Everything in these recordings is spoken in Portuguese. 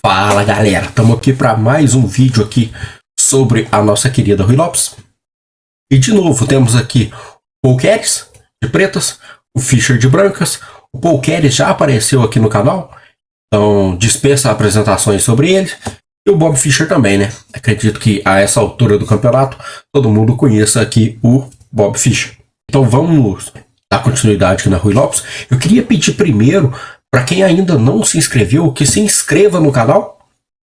Fala galera, estamos aqui para mais um vídeo aqui sobre a nossa querida Ruy Lopes. E de novo temos aqui o Paul Keres de pretas, o Fischer de brancas. O Paul Keres já apareceu aqui no canal, então dispensa apresentações sobre ele. E o Bob Fischer também, né? Acredito que a essa altura do campeonato todo mundo conheça aqui o Bob Fischer. Então vamos dar continuidade aqui na Ruy Lopes. Eu queria pedir primeiro, para quem ainda não se inscreveu, que se inscreva no canal.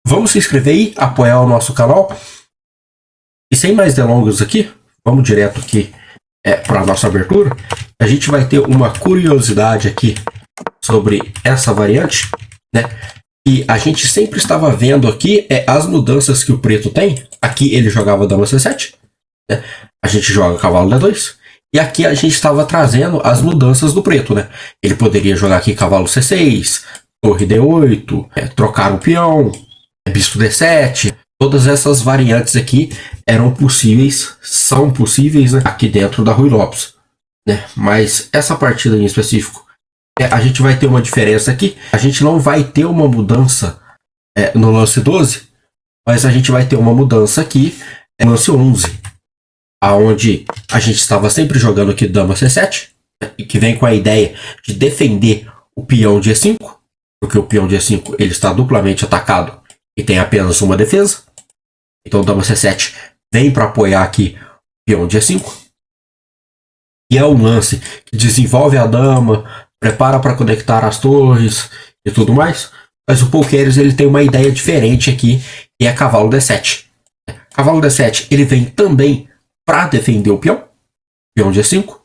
Vamos se inscrever aí, apoiar o nosso canal. E sem mais delongas aqui, vamos direto aqui para a nossa abertura. A gente vai ter uma curiosidade aqui sobre essa variante, né? E a gente sempre estava vendo aqui as mudanças que o preto tem. Aqui ele jogava dama C7, né? A gente joga cavalo D2. E aqui a gente estava trazendo as mudanças do preto, né? Ele poderia jogar aqui cavalo C6, torre D8, trocar o peão, bispo D7. Todas essas variantes aqui eram possíveis, são possíveis, né, aqui dentro da Ruy Lopes, né? Mas essa partida em específico, a gente vai ter uma diferença aqui. A gente não vai ter uma mudança no lance 12, mas a gente vai ter uma mudança aqui no lance 11. Aonde a gente estava sempre jogando aqui dama C7, né, e que vem com a ideia de defender o peão de E5, porque o peão de E5 ele está duplamente atacado e tem apenas uma defesa. Então dama C7 vem para apoiar aqui o peão de E5. E é um lance que desenvolve a dama, prepara para conectar as torres e tudo mais. Mas o Paul Keres ele tem uma ideia diferente aqui, que é cavalo D7. Cavalo D7 ele vem também para defender o peão de E5.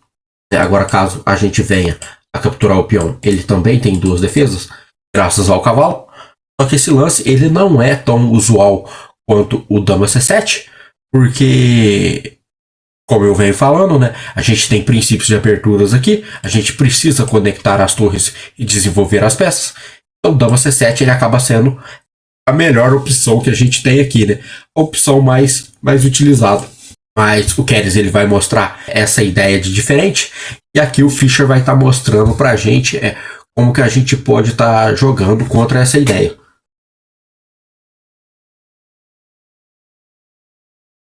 Agora, caso a gente venha a capturar o peão, ele também tem duas defesas, graças ao cavalo. Só que esse lance ele não é tão usual quanto o dama C7, porque, como eu venho falando, né, a gente tem princípios de aberturas aqui, a gente precisa conectar as torres e desenvolver as peças. Então, o dama C7 ele acaba sendo a melhor opção que a gente tem aqui, né? A opção mais utilizada. Mas o Keres ele vai mostrar essa ideia de diferente. E aqui o Fischer vai estar mostrando pra gente como que a gente pode estar jogando contra essa ideia.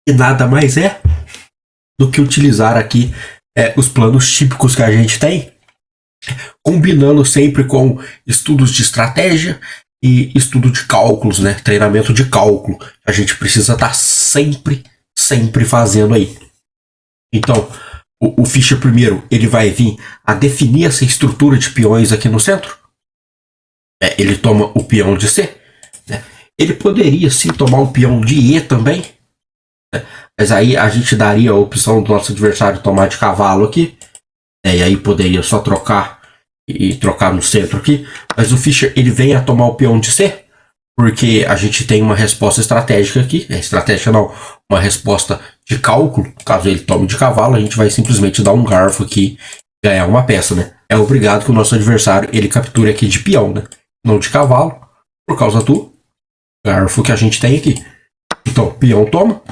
E nada mais é do que utilizar aqui os planos típicos que a gente tem, combinando sempre com estudos de estratégia e estudo de cálculos, né? Treinamento de cálculo. A gente precisa estar sempre fazendo aí. Então, o Fischer primeiro, ele vai vir a definir essa estrutura de peões aqui no centro. Ele toma o peão de C, né? Ele poderia sim tomar o peão de E também, né? Mas aí a gente daria a opção do nosso adversário tomar de cavalo aqui, e aí poderia só trocar e trocar no centro aqui. Mas o Fischer ele vem a tomar o peão de C, porque a gente tem uma resposta estratégica aqui. Estratégica não, uma resposta de cálculo. Caso ele tome de cavalo, a gente vai simplesmente dar um garfo aqui e ganhar uma peça, né? É obrigado que o nosso adversário ele capture aqui de peão, né? Não de cavalo, por causa do garfo que a gente tem aqui. Então, peão toma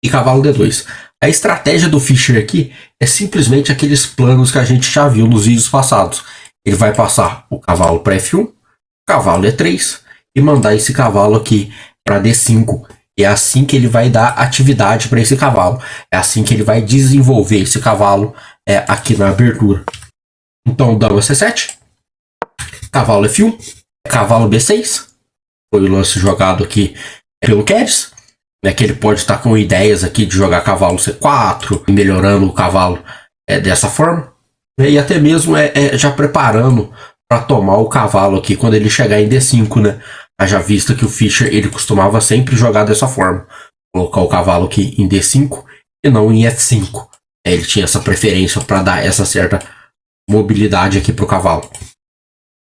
e cavalo D2. A estratégia do Fischer aqui é simplesmente aqueles planos que a gente já viu nos vídeos passados. Ele vai passar o cavalo para F1, cavalo E3, e mandar esse cavalo aqui para D5. E é assim que ele vai dar atividade para esse cavalo. É assim que ele vai desenvolver esse cavalo aqui na abertura. Então, dama C7, cavalo F1, cavalo B6. Foi o lance jogado aqui pelo Keres, né, que ele pode estar com ideias aqui de jogar cavalo C4, melhorando o cavalo dessa forma. E até mesmo já preparando para tomar o cavalo aqui quando ele chegar em D5, né? Haja vista que o Fischer ele costumava sempre jogar dessa forma, colocar o cavalo aqui em D5 e não em F5. Ele tinha essa preferência para dar essa certa mobilidade aqui para o cavalo.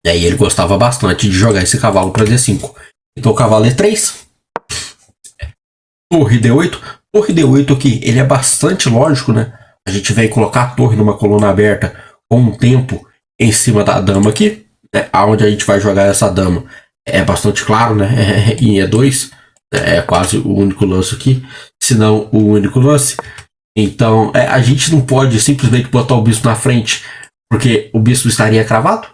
E aí ele gostava bastante de jogar esse cavalo para D5. Então o cavalo E3, torre D8. Torre D8 aqui ele é bastante lógico, né? A gente vem colocar a torre numa coluna aberta com um tempo em cima da dama aqui, né? Aonde a gente vai jogar essa dama é bastante claro, né? Em E2 é quase o único lance aqui, se não o único lance. Então a gente não pode simplesmente botar o bispo na frente, porque o bispo estaria cravado,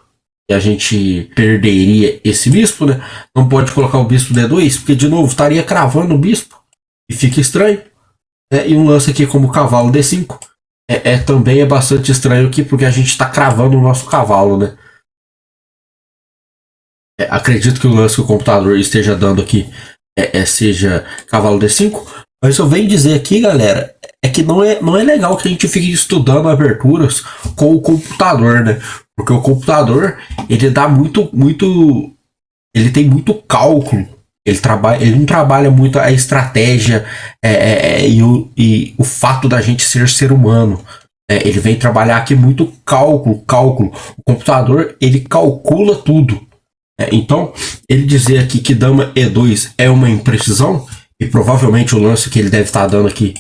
E a gente perderia esse bispo, né? Não pode colocar o bispo D2, porque de novo estaria cravando o bispo. E fica estranho. Né? E um lance aqui como cavalo D5 também é bastante estranho aqui, porque a gente está cravando o nosso cavalo, né? Acredito que o lance que o computador esteja dando aqui seja cavalo D5. Mas eu venho dizer aqui, galera, que não é legal que a gente fique estudando aberturas com o computador, né? Porque o computador, ele dá muito, ele tem muito cálculo. Ele não trabalha muito a estratégia e o fato da gente ser humano. Ele vem trabalhar aqui muito cálculo. O computador, ele calcula tudo. Então, ele dizer aqui que dama E2 é uma imprecisão, e provavelmente o lance que ele deve estar dando aqui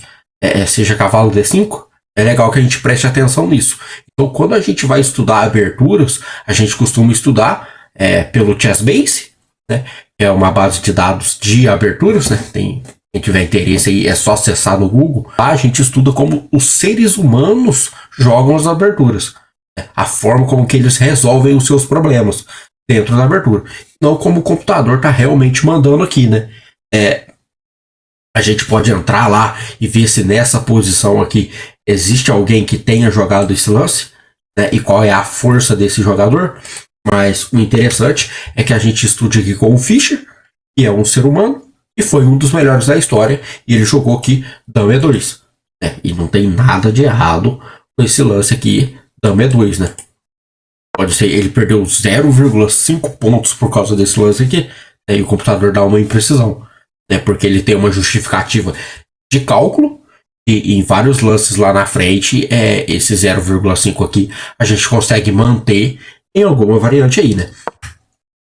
seja cavalo D5, é legal que a gente preste atenção nisso. Então, quando a gente vai estudar aberturas, a gente costuma estudar pelo Chessbase, né? É uma base de dados de aberturas, né? Quem tiver interesse aí é só acessar no Google. Lá a gente estuda como os seres humanos jogam as aberturas, né? A forma como que eles resolvem os seus problemas dentro da abertura. Não como o computador está realmente mandando aqui, né? A gente pode entrar lá e ver se nessa posição aqui existe alguém que tenha jogado esse lance, né? E qual é a força desse jogador. Mas o interessante é que a gente estude aqui com o Fischer, que é um ser humano, e foi um dos melhores da história, e ele jogou aqui dama E2. Né? E não tem nada de errado com esse lance aqui, dama E2, né? Pode ser, ele perdeu 0,5 pontos por causa desse lance aqui, né? E o computador dá uma imprecisão, né? Porque ele tem uma justificativa de cálculo, e em vários lances lá na frente, esse 0,5 aqui, a gente consegue manter em alguma variante aí, né?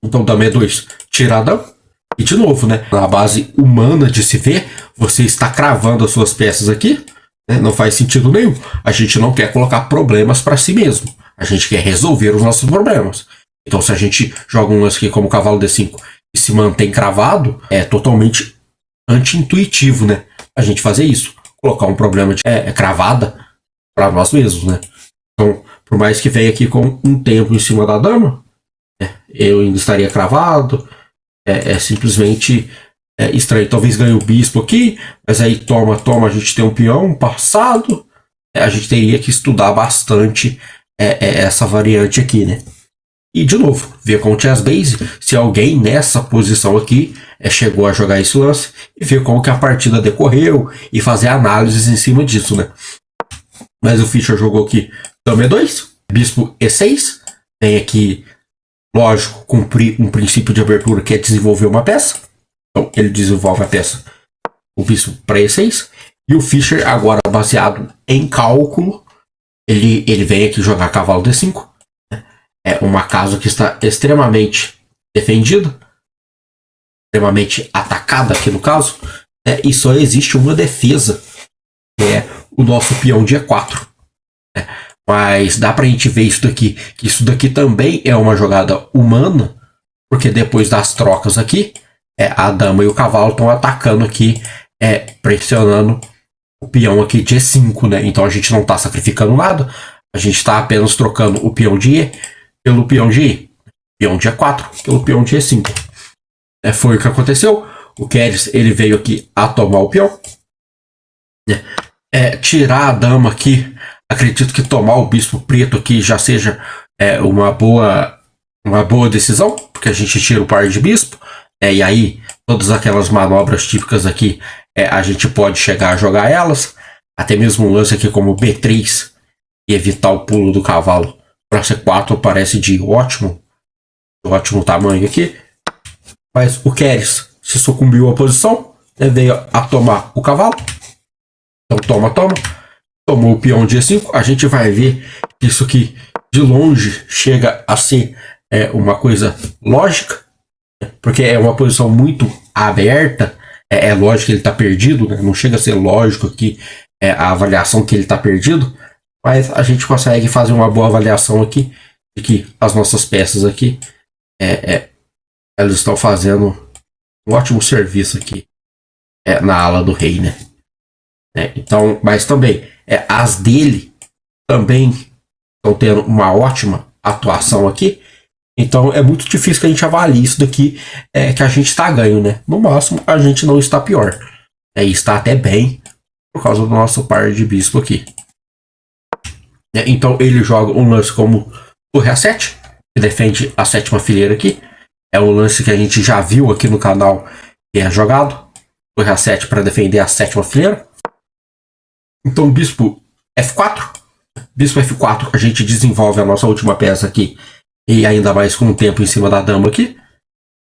Então, dama E2, tirada. E de novo, né? Na base humana de se ver, você está cravando as suas peças aqui, né? Não faz sentido nenhum. A gente não quer colocar problemas para si mesmo. A gente quer resolver os nossos problemas. Então, se a gente joga um lance aqui como cavalo D5 e se mantém cravado, é totalmente anti-intuitivo, né? A gente fazer isso. Colocar um problema de cravada para nós mesmos, né? Então, por mais que venha aqui com um tempo em cima da dama, eu ainda estaria cravado. Simplesmente estranho. Talvez ganhe o bispo aqui, mas aí toma, a gente tem um peão passado. A gente teria que estudar bastante essa variante aqui, né? E de novo, ver com o Chessbase se alguém nessa posição aqui chegou a jogar esse lance e ver como que a partida decorreu e fazer análises em cima disso, né? Mas o Fischer jogou aqui dama E2, bispo E6, tem aqui, lógico, cumprir um princípio de abertura que é desenvolver uma peça. Então ele desenvolve a peça, o bispo para E6, e o Fischer agora baseado em cálculo, ele vem aqui jogar cavalo D5, né? É uma casa que está extremamente defendida, extremamente atacada aqui no caso, né? E só existe uma defesa, que é o nosso peão de E4. Né? Mas dá pra gente ver isso daqui, que isso daqui também é uma jogada humana, porque depois das trocas aqui, a dama e o cavalo estão atacando aqui, pressionando o peão aqui de E5, né? Então a gente não está sacrificando nada, a gente está apenas trocando o peão de E pelo peão de I, peão de E4 pelo peão de E5. Foi o que aconteceu. O Keres, ele veio aqui a tomar o peão, tirar a dama aqui. Acredito que tomar o bispo preto aqui já seja uma boa decisão, porque a gente tira o par de bispo, e aí todas aquelas manobras típicas aqui, a gente pode chegar a jogar elas, até mesmo um lance aqui como B3 e evitar o pulo do cavalo para C4 parece de ótimo tamanho aqui. Mas o Keres se sucumbiu à posição, veio a tomar o cavalo. Então tomou o peão de E5. A gente vai ver que isso aqui de longe chega a ser uma coisa lógica, porque é uma posição muito aberta. É lógico que ele está perdido, né? Não chega a ser lógico aqui a avaliação que ele está perdido, mas a gente consegue fazer uma boa avaliação aqui de que as nossas peças aqui elas estão fazendo um ótimo serviço aqui na ala do rei, né? Então, mas também as dele também estão tendo uma ótima atuação aqui. Então é muito difícil que a gente avalie isso daqui, que a gente está ganho, né? No máximo, a gente não está pior. E está até bem por causa do nosso par de bispo aqui. Então ele joga um lance como torre A7, que defende a sétima fileira aqui. É um lance que a gente já viu aqui no canal que é jogado. Torre A7 para defender a sétima fileira. Então bispo F4. Bispo F4 a gente desenvolve a nossa última peça aqui. E ainda mais com o tempo em cima da dama aqui.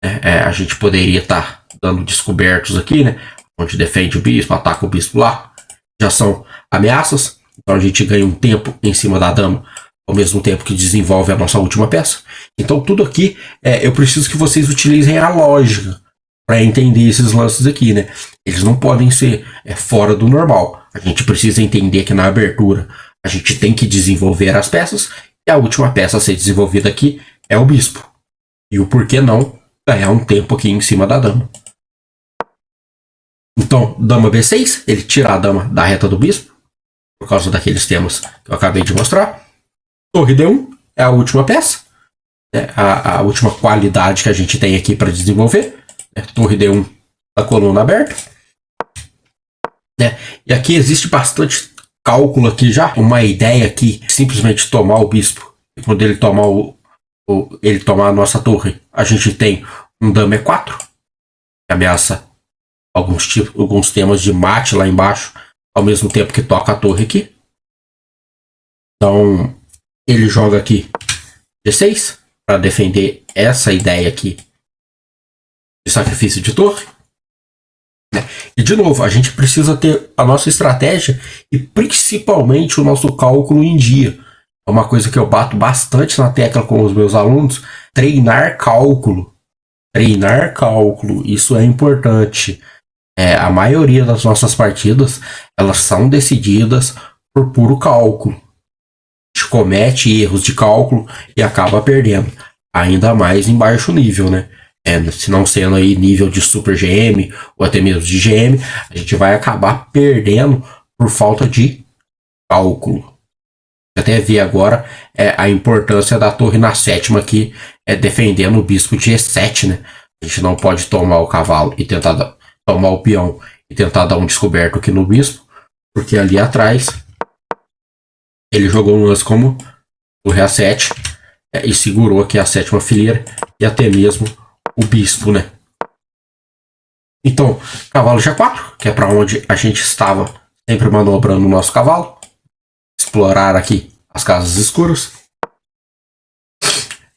A gente poderia estar dando descobertos aqui, né? Onde defende o bispo, ataca o bispo lá. Já são ameaças. Então a gente ganha um tempo em cima da dama, ao mesmo tempo que desenvolve a nossa última peça. Então tudo aqui, eu preciso que vocês utilizem a lógica para entender esses lances aqui, né? Eles não podem ser fora do normal. A gente precisa entender que na abertura a gente tem que desenvolver as peças, e a última peça a ser desenvolvida aqui é o bispo. E o porquê não ganhar um tempo aqui em cima da dama. Então, dama B6, ele tira a dama da reta do bispo, por causa daqueles temas que eu acabei de mostrar. Torre D1 é a última peça, a última qualidade que a gente tem aqui para desenvolver. Torre D1 da coluna aberta. E aqui existe bastante cálculo aqui já. Uma ideia aqui, simplesmente tomar o bispo. E quando ele tomar ele tomar a nossa torre, a gente tem um dama E4, que ameaça alguns temas de mate lá embaixo, ao mesmo tempo que toca a torre aqui. Então, ele joga aqui D6 para defender essa ideia aqui de sacrifício de torre. E de novo, a gente precisa ter a nossa estratégia e principalmente o nosso cálculo em dia. É uma coisa que eu bato bastante na tecla com os meus alunos: treinar cálculo. Treinar cálculo, isso é importante. A maioria das nossas partidas, elas são decididas por puro cálculo. A gente comete erros de cálculo e acaba perdendo. Ainda mais em baixo nível, né? Se não sendo aí nível de Super GM ou até mesmo de GM, a gente vai acabar perdendo por falta de cálculo. Até ver agora a importância da torre na sétima aqui, defendendo o bispo de E7, né? A gente não pode tomar o cavalo e tentar tomar o peão e tentar dar um descoberto aqui no bispo, porque ali atrás ele jogou um lance como torre A7 e segurou aqui a sétima fileira e até mesmo o bispo, né? Então, cavalo G4, que é para onde a gente estava sempre manobrando o nosso cavalo. Explorar aqui as casas escuras.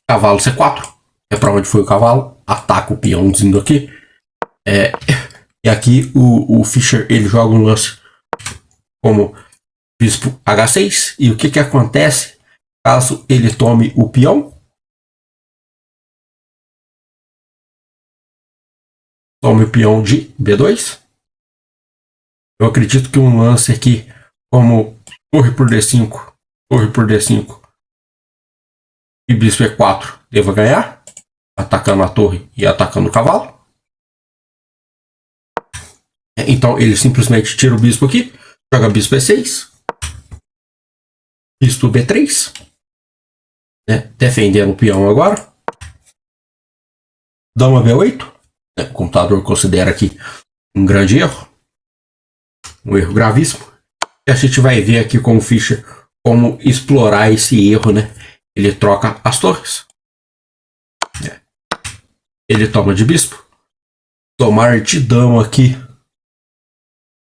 Cavalo C4, que é para onde foi o cavalo. Ataca o peãozinho aqui. E aqui o Fischer, ele joga um lance como bispo H6. E o que acontece caso ele tome o peão? Tome o peão de B2. Eu acredito que um lance aqui como torre por D5, torre por D5 e bispo E4 deva ganhar, atacando a torre e atacando o cavalo. Então ele simplesmente tira o bispo aqui, joga bispo E6, bispo B3, defendendo o peão agora. Dama B8. O computador considera aqui um grande erro, um erro gravíssimo. E a gente vai ver aqui com o Fischer como explorar esse erro, né? Ele troca as torres. Ele toma de bispo. Tomar de dama aqui.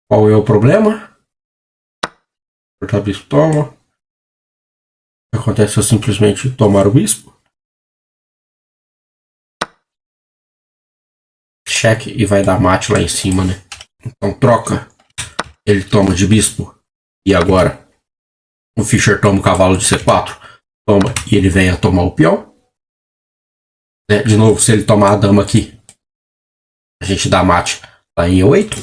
Qual é o problema? Cortar bispo, toma. O que acontece se eu simplesmente tomar o bispo? Cheque e vai dar mate lá em cima, né? Então troca. Ele toma de bispo. E agora o Fischer toma o cavalo de C4. Toma e ele vem a tomar o peão. De novo, se ele tomar a dama aqui, a gente dá mate lá em E8.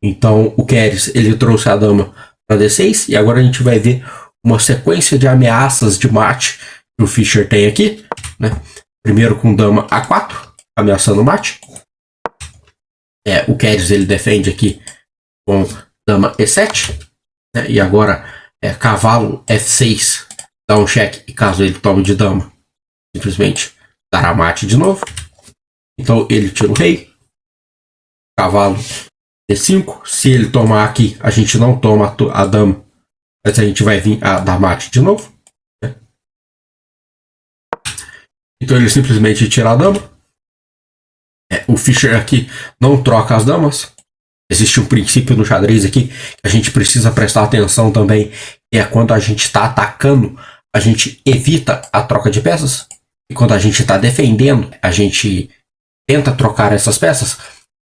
Então o Keres, ele trouxe a dama para D6. E agora a gente vai ver uma sequência de ameaças de mate que o Fischer tem aqui, né? Primeiro com dama A4. Ameaçando o mate. O Keres, ele defende aqui com dama E7. E agora cavalo F6 dá um cheque. E caso ele tome de dama, simplesmente dará mate de novo. Então ele tira o rei. Cavalo D5. Se ele tomar aqui, a gente não toma a dama, mas a gente vai vir a dar mate de novo. Então ele simplesmente tira a dama. O Fischer aqui não troca as damas. Existe um princípio no xadrez aqui que a gente precisa prestar atenção também, que é quando a gente está atacando, a gente evita a troca de peças. E quando a gente está defendendo, a gente tenta trocar essas peças.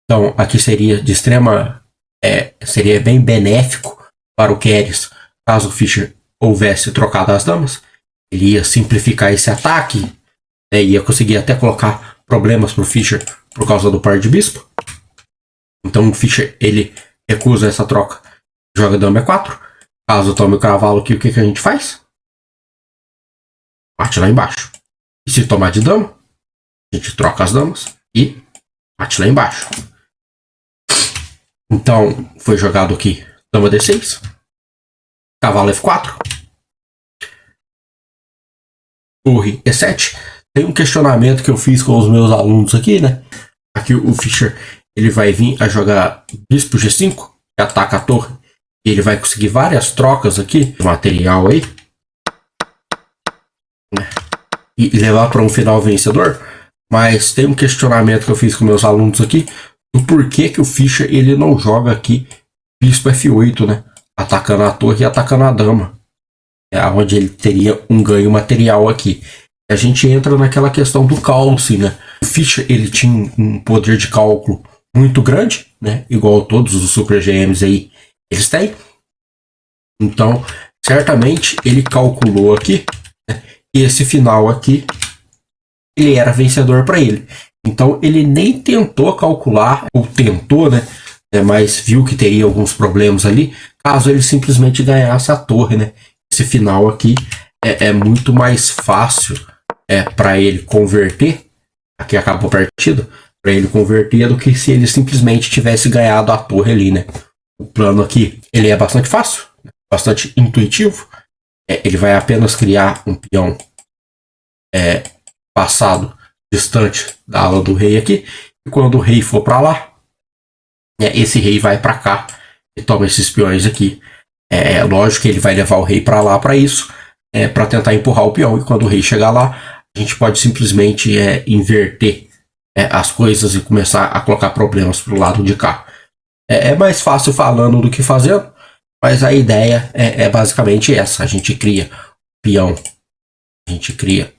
Então aqui seria de extrema... seria bem benéfico para o Keres caso o Fischer houvesse trocado as damas. Ele ia simplificar esse ataque, ia conseguir até colocar problemas para o Fischer por causa do par de bispo. Então o Fischer ele recusa essa troca, joga dama E4. Caso tome o cavalo aqui, o que a gente faz? Bate lá embaixo. E se tomar de dama, a gente troca as damas e bate lá embaixo. Então foi jogado aqui dama D6, cavalo F4, torre E7. Tem um questionamento que eu fiz com os meus alunos aqui, né? Aqui o Fischer ele vai vir a jogar bispo G5, que ataca a torre. E ele vai conseguir várias trocas aqui de material aí, né? E levar para um final vencedor. Mas tem um questionamento que eu fiz com meus alunos aqui do porquê que o Fischer ele não joga aqui bispo F8, né? Atacando a torre e atacando a dama. É onde ele teria um ganho material aqui. A gente entra naquela questão do cálculo, né? O Fischer ele tinha um poder de cálculo muito grande, né? Igual todos os Super GMs aí eles têm. Então, certamente ele calculou aqui, né? E esse final aqui ele era vencedor para ele. Então ele nem tentou calcular, ou tentou, né? Mas viu que teria alguns problemas ali, caso ele simplesmente ganhasse a torre, né? Esse final aqui é muito mais fácil para ele converter. Aqui acabou a partida. Para ele converter do que se ele simplesmente tivesse ganhado a torre ali, né? O plano aqui ele é bastante fácil, bastante intuitivo. Ele vai apenas criar um peão passado distante da ala do rei aqui. E quando o rei for para lá, esse rei vai para cá e toma esses peões aqui. É lógico que ele vai levar o rei para lá para isso, para tentar empurrar o peão. E quando o rei chegar lá, a gente pode simplesmente inverter as coisas e começar a colocar problemas para o lado de cá. É mais fácil falando do que fazendo, mas a ideia é basicamente essa. A gente cria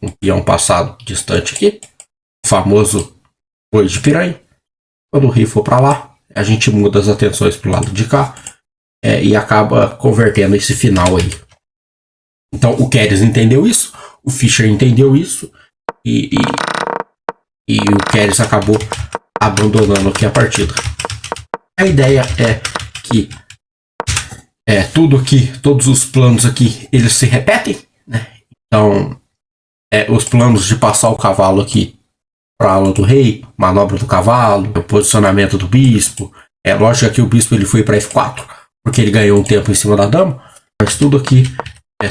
um peão passado distante aqui, o famoso boi de piranha. Quando o rei for para lá, a gente muda as atenções para o lado de cá e acaba convertendo esse final aí. Então o Keres entendeu isso, o Fischer entendeu isso e o Keres acabou abandonando aqui a partida. A ideia é que todos os planos aqui, eles se repetem, né? Então, os planos de passar o cavalo aqui para a ala do rei, manobra do cavalo, o posicionamento do bispo. Lógico que aqui o bispo ele foi para F4, porque ele ganhou um tempo em cima da dama, mas tudo aqui,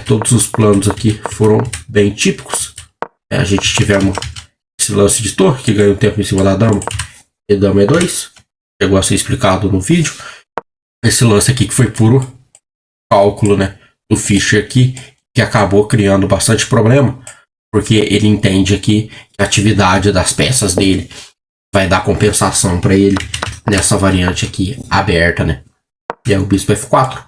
todos os planos aqui foram bem típicos. A gente tivemos esse lance de torre, que ganhou um tempo em cima da dama, e dama E2, chegou a ser explicado no vídeo. Esse lance aqui que foi puro cálculo, né, do Fischer aqui, que acabou criando bastante problema, porque ele entende aqui que a atividade das peças dele vai dar compensação para ele nessa variante aqui aberta, né. E aí o bispo F4,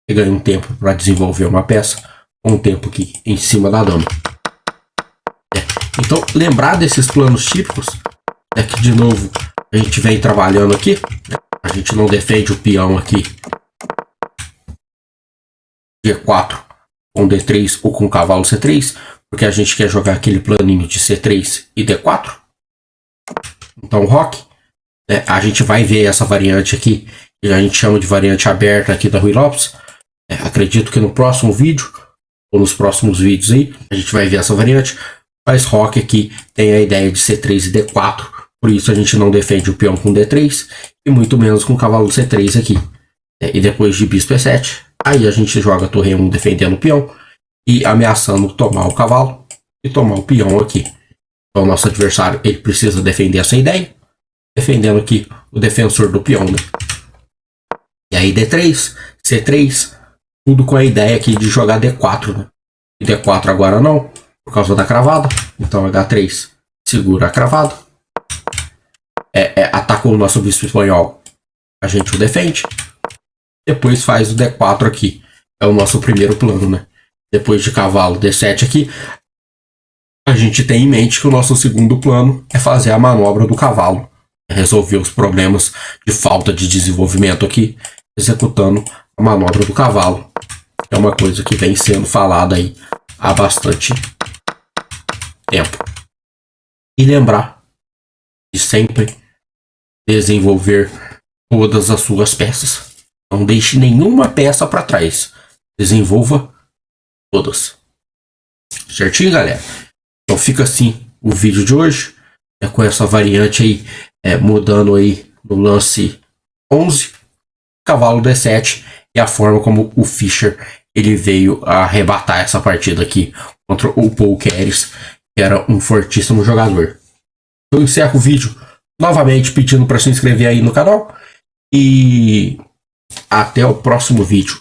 ele ganha um tempo para desenvolver uma peça, um tempo aqui em cima da dama. Então, lembrar desses planos típicos, que de novo a gente vem trabalhando aqui, a gente não defende o peão aqui G4 com D3 ou com cavalo C3, porque a gente quer jogar aquele planinho de C3 e D4. Então, roque, a gente vai ver essa variante aqui, que a gente chama de variante aberta aqui da Ruy Lopes. Acredito que no próximo vídeo, ou nos próximos vídeos aí, a gente vai ver essa variante. Mas roque aqui tem a ideia de C3 e D4, por isso a gente não defende o peão com D3 e muito menos com o cavalo C3 aqui. E depois de bispo E7, aí a gente joga a torre 1 defendendo o peão e ameaçando tomar o cavalo e tomar o peão aqui. Então o nosso adversário ele precisa defender essa ideia, defendendo aqui o defensor do peão, né? E aí D3, C3, tudo com a ideia aqui de jogar D4, né? E D4 agora não, por causa da cravada. Então H3 segura a cravada. Atacou o nosso bispo espanhol, a gente o defende. Depois faz o D4 aqui. É o nosso primeiro plano, né? Depois de cavalo D7 aqui, a gente tem em mente que o nosso segundo plano é fazer a manobra do cavalo. Resolver os problemas de falta de desenvolvimento aqui, executando a manobra do cavalo. É uma coisa que vem sendo falada aí há bastante tempo. E lembrar de sempre desenvolver todas as suas peças. Não deixe nenhuma peça para trás. Desenvolva todas. Certinho, galera? Então fica assim o vídeo de hoje. Com essa variante aí, mudando aí no lance 11. Cavalo D7 e a forma como o Fischer ele veio a arrebatar essa partida aqui contra o Paul Keres, que era um fortíssimo jogador. Eu encerro o vídeo novamente pedindo para se inscrever aí no canal e até o próximo vídeo.